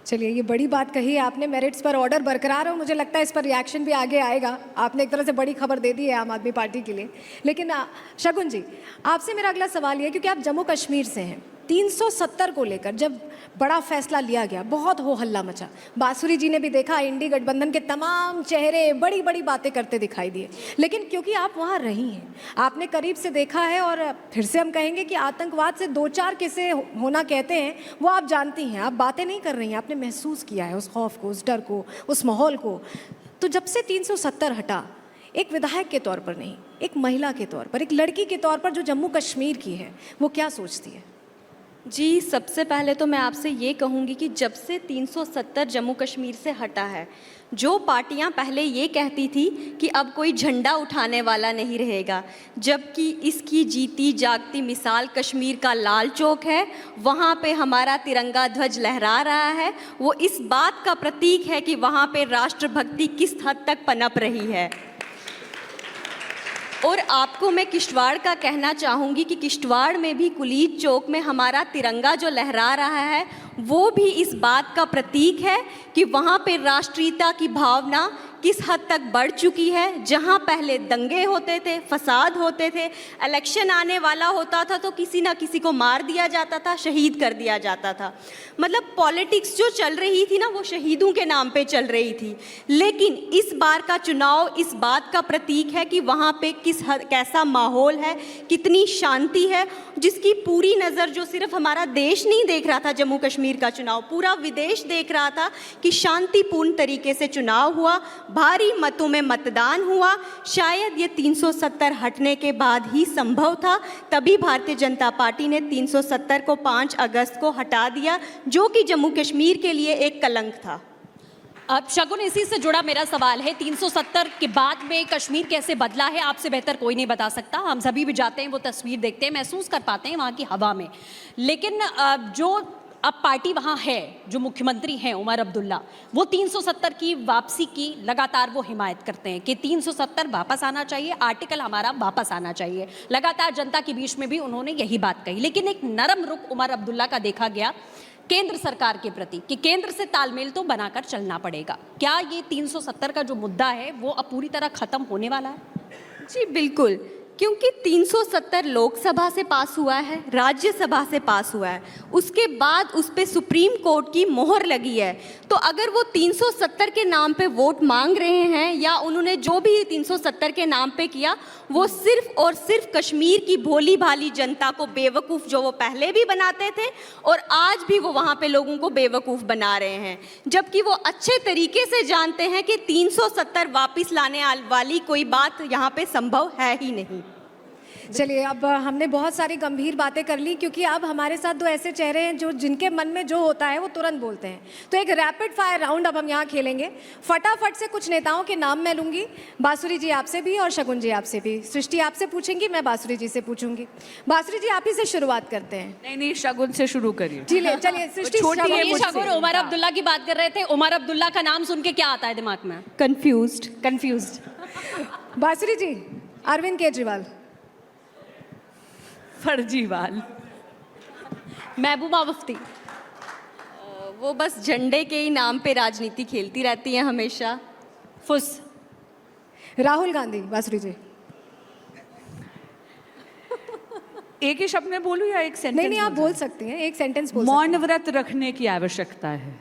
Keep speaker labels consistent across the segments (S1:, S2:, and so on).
S1: चलिए, ये बड़ी बात कही है आपने, मेरिट्स पर ऑर्डर बरकरार, और मुझे लगता है इस पर रिएक्शन भी आगे आएगा। आपने एक तरह से बड़ी खबर दे दी है आम आदमी पार्टी के लिए। लेकिन शगुन जी, आपसे मेरा अगला सवाल ये, क्योंकि आप जम्मू कश्मीर से हैं, 370 को लेकर जब बड़ा फैसला लिया गया, बहुत हो हल्ला मचा। बांसुरी जी ने भी देखा, इंडी गठबंधन के तमाम चेहरे बड़ी बड़ी बातें करते दिखाई दिए। लेकिन क्योंकि आप वहाँ रही हैं, आपने करीब से देखा है, और फिर से हम कहेंगे कि आतंकवाद से दो चार किस्से होना कहते हैं, वो आप जानती हैं, आप बातें नहीं कर रही हैं, आपने महसूस किया है उस खौफ को, उस डर को, उस माहौल को। तो जब से 370 हटा, एक विधायक के तौर पर नहीं, एक महिला के तौर पर, एक लड़की के तौर पर जो जम्मू कश्मीर की है, वो क्या सोचती है?
S2: जी, सबसे पहले तो मैं आपसे ये कहूँगी कि जब से 370 जम्मू कश्मीर से हटा है, जो पार्टियां पहले ये कहती थी कि अब कोई झंडा उठाने वाला नहीं रहेगा, जबकि इसकी जीती जागती मिसाल कश्मीर का लाल चौक है, वहाँ पे हमारा तिरंगा ध्वज लहरा रहा है। वो इस बात का प्रतीक है कि वहाँ पे राष्ट्रभक्ति किस हद तक पनप रही है। और आपको मैं किश्तवाड़ का कहना चाहूँगी कि किश्तवाड़ में भी कुलीद चौक में हमारा तिरंगा जो लहरा रहा है, वो भी इस बात का प्रतीक है कि वहाँ पे राष्ट्रीयता की भावना किस हद तक बढ़ चुकी है। जहाँ पहले दंगे होते थे, फसाद होते थे, इलेक्शन आने वाला होता था तो किसी ना किसी को मार दिया जाता था, शहीद कर दिया जाता था। मतलब पॉलिटिक्स जो चल रही थी ना, वो शहीदों के नाम पे चल रही थी। लेकिन इस बार का चुनाव इस बात का प्रतीक है कि वहाँ पे कैसा माहौल है, कितनी शांति है, जिसकी पूरी नज़र जो सिर्फ हमारा देश नहीं देख रहा था, जम्मू कश्मीर का चुनाव पूरा विदेश देख रहा था कि शांतिपूर्ण तरीके से चुनाव हुआ, भारी मतों में मतदान हुआ। शायद ये 370 हटने के बाद ही संभव था, तभी भारतीय जनता पार्टी ने 370 को 5 अगस्त को हटा दिया, जो कि जम्मू कश्मीर के लिए एक कलंक था।
S3: अब शगुन, इसी से जुड़ा मेरा सवाल है, 370 के बाद में कश्मीर कैसे बदला है, आपसे बेहतर कोई नहीं बता सकता। हम सभी भी जाते हैं, वो तस्वीर देखते हैं, महसूस कर पाते हैं वहाँ की हवा में। लेकिन जो अब पार्टी वहाँ है, जो मुख्यमंत्री हैं उमर अब्दुल्ला, वो 370 की वापसी की लगातार वो हिमायत करते हैं कि 370 वापस आना चाहिए, आर्टिकल हमारा वापस आना चाहिए। लगातार जनता के बीच में भी उन्होंने यही बात कही। लेकिन एक नरम रुख उमर अब्दुल्ला का देखा गया केंद्र सरकार के प्रति कि केंद्र से तालमेल तो बनाकर चलना पड़ेगा। क्या ये 370 का जो मुद्दा है वो अब पूरी तरह खत्म होने वाला है?
S2: जी बिल्कुल, क्योंकि 370 लोकसभा से पास हुआ है, राज्यसभा से पास हुआ है, उसके बाद उस पर सुप्रीम कोर्ट की मोहर लगी है। तो अगर वो 370 के नाम पे वोट मांग रहे हैं, या उन्होंने जो भी 370 के नाम पे किया, वो सिर्फ और सिर्फ कश्मीर की भोली भाली जनता को बेवकूफ़, जो वो पहले भी बनाते थे और आज भी वो वहाँ पे लोगों को बेवकूफ़ बना रहे हैं, जबकि वो अच्छे तरीके से जानते हैं कि 370 वापस लाने वाली कोई बात यहाँ पे संभव है ही नहीं।
S1: चलिए, अब हमने बहुत सारी गंभीर बातें कर ली, क्योंकि अब हमारे साथ दो ऐसे चेहरे हैं जो जिनके मन में जो होता है वो तुरंत बोलते हैं। तो एक रैपिड फायर राउंड अब हम यहाँ खेलेंगे। फटाफट से कुछ नेताओं के नाम मैं लूँगी, बांसुरी जी आपसे भी और शगुन जी आपसे भी। सृष्टि आपसे पूछेंगी, मैं बांसुरी जी से पूछूंगी। बांसुरी जी, आप ही से शुरुआत करते हैं।
S4: नहीं, शगुन से शुरू करिए।
S1: चलिए सृष्टि,
S3: शगुन उमर अब्दुल्ला की बात कर रहे थे, उमर अब्दुल्ला का नाम सुन के क्या आता है दिमाग में?
S2: कंफ्यूज्ड।
S1: बांसुरी जी, अरविंद केजरीवाल।
S4: फर्जीवाल।
S3: महबूबा मुफ्ती।
S2: वो बस झंडे के ही नाम पे राजनीति खेलती रहती हैं हमेशा।
S3: फुस।
S1: राहुल गांधी। बांसुरी जी।
S4: एक ही शब्द में बोलूं या एक सेंटेंस?
S1: नहीं, आप बोल सकती हैं, एक सेंटेंस बोल।
S4: मौन व्रत रखने की आवश्यकता है।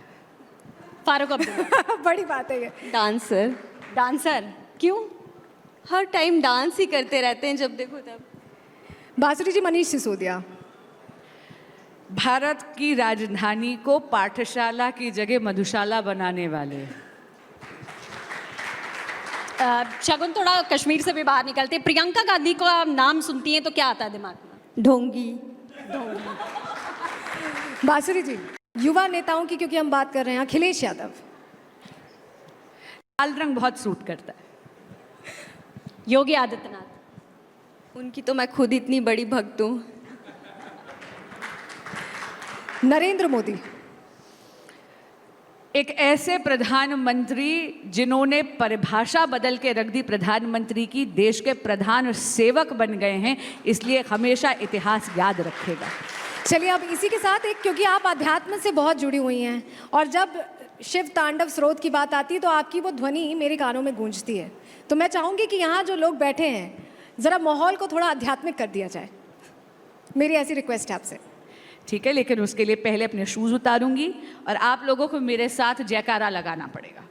S3: फारूक अब्दुल्ला।
S1: बड़ी बात है ये।
S3: डांसर। क्यों?
S2: हर टाइम डांस ही करते रहते हैं, जब देखो तब।
S1: बांसुरी जी, मनीष सिसोदिया।
S4: भारत की राजधानी को पाठशाला की जगह मधुशाला बनाने वाले।
S3: शगुन, थोड़ा कश्मीर से भी बाहर निकलते, प्रियंका गांधी का नाम सुनती हैं तो क्या आता है दिमाग में?
S2: ढोंगी।
S1: बांसुरी जी, युवा नेताओं की क्योंकि हम बात कर रहे हैं, अखिलेश यादव।
S4: लाल रंग बहुत सूट करता है।
S3: योगी आदित्यनाथ।
S2: उनकी तो मैं खुद इतनी बड़ी भक्त हूँ।
S1: नरेंद्र मोदी।
S4: एक ऐसे प्रधानमंत्री जिन्होंने परिभाषा बदल के रख दी प्रधानमंत्री की, देश के प्रधान सेवक बन गए हैं, इसलिए हमेशा इतिहास याद रखेगा।
S1: चलिए अब इसी के साथ एक, क्योंकि आप अध्यात्म से बहुत जुड़ी हुई हैं और जब शिव तांडव स्रोत की बात आती है तो आपकी वो ध्वनि मेरे कानों में गूंजती है, तो मैं चाहूँगी कि यहाँ जो लोग बैठे हैं ज़रा माहौल को थोड़ा आध्यात्मिक कर दिया जाए, मेरी ऐसी रिक्वेस्ट है आपसे।
S4: ठीक है, लेकिन उसके लिए पहले अपने शूज उतारूंगी और आप लोगों को मेरे साथ जयकारा लगाना पड़ेगा।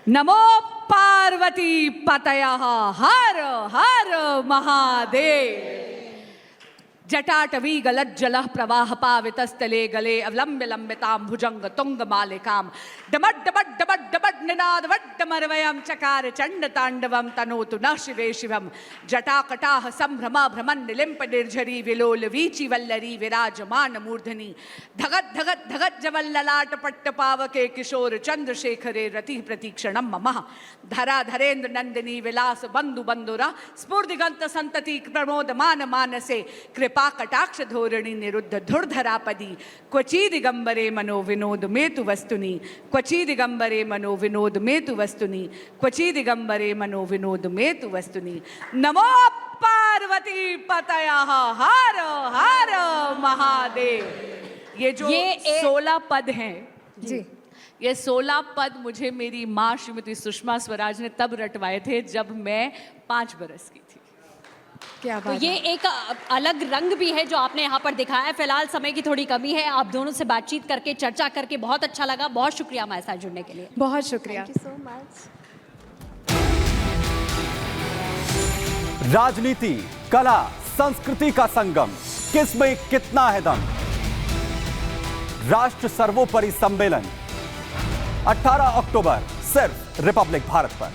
S4: नमो पार्वती पतयः हर हर महादेव। जटाटवी गलज्जलः प्रवाह पावितस्थले गले अवलंब्य लंबितां भुजंग तुंग मालिकां डमड डमड डमड डमड निनाद वड्डमरवयं चकार चंड तांडवं तनोतु न शिवे शिवम। जटाकटाह संभ्रम भ्रमण निलिंप निर्झरी विलोल वीची वल्लरी विराजमान मूर्धनि धगत धगत धगत जवल्ललाट पट्ट पावके किशोर चंद्रशेखरे रति प्रतीक्षणं मम। धरा धरेन्द्र नंदिनी विलास बंधु बंधुरा स्फूर्तिगंत संतति प्रमोदमान मानसे कृपा कटाक्ष धोरणी निरुद्ध धुर्धरापदी क्वची दिगंबरे मनो विनोद मेतु वस्तुनि क्वची दिगंबरे मनो विनोद मेतु वस्तुनि क्वची दिगंबरे मनो विनोद मेतु वस्तुनि। नमो पार्वती पतयः हर हर महादेव। ये जो 16 पद हैं
S1: जी,
S4: ये 16 पद मुझे मेरी माँ श्रीमती सुषमा स्वराज ने तब रटवाए थे जब मैं 5 बरस की थी।
S1: क्या
S3: तो
S1: बात
S3: ये एक अलग रंग भी है जो आपने यहाँ पर दिखाया है। फिलहाल समय की थोड़ी कमी है, आप दोनों से बातचीत करके चर्चा करके बहुत अच्छा लगा। बहुत शुक्रिया हमारे साथ जुड़ने के लिए।
S1: बहुत शुक्रिया।
S2: So much.
S5: राजनीति, कला, संस्कृति का संगम, किसमें कितना है दम। राष्ट्र सर्वोपरि सम्मेलन 18 अक्टूबर सिर्फ रिपब्लिक भारत पर।